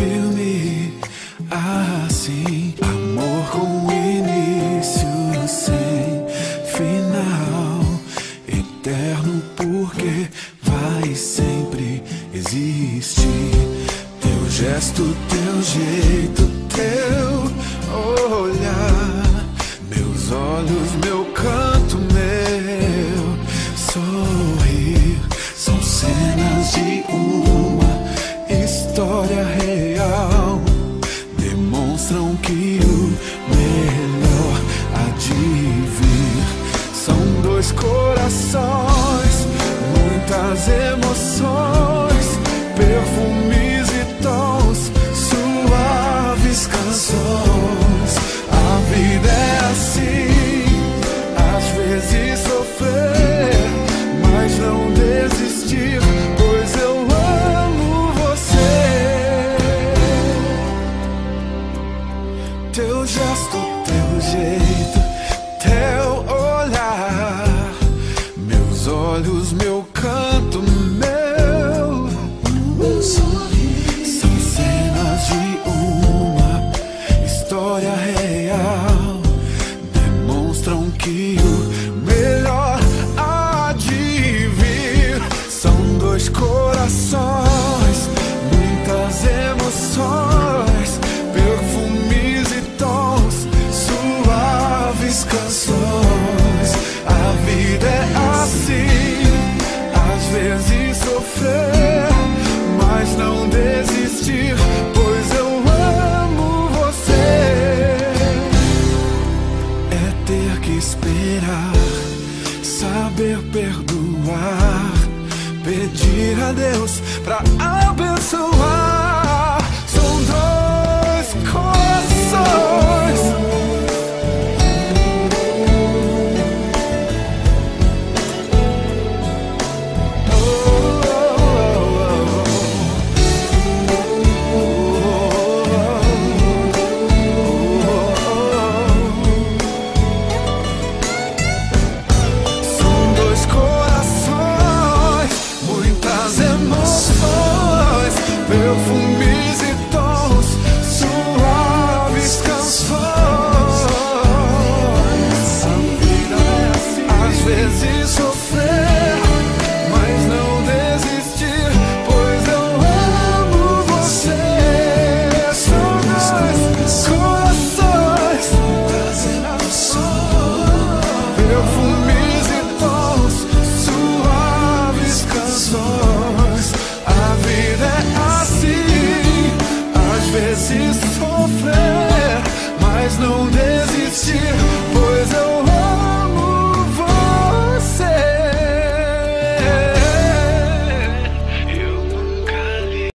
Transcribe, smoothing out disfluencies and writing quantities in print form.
firme assim. Amor com início sem final, eterno porque vai sempre existir. Teu gesto, teu jeito, teu olhar, meus olhos, meu canto, meu sorrir, são cenas de uma história real. Demonstram que o melhor há de vir. São dois corações, muitas emoções, perfumes e tons, suaves canções. A vida é assim, às vezes sofrer, mas não desistir, pois eu amo você. Teu gesto, teu jeito, teu olhar, meus olhos, meu canto, meu sorriso, são cenas de uma história real. Demonstram que o melhor há de vir. São dois corações, muitas emoções, perfumes e tons, suaves canções. A vida é assim, às vezes sofrer, mas não desistir, pois eu amo você. É ter que esperar, saber perdoar, pedir a Deus pra abençoar.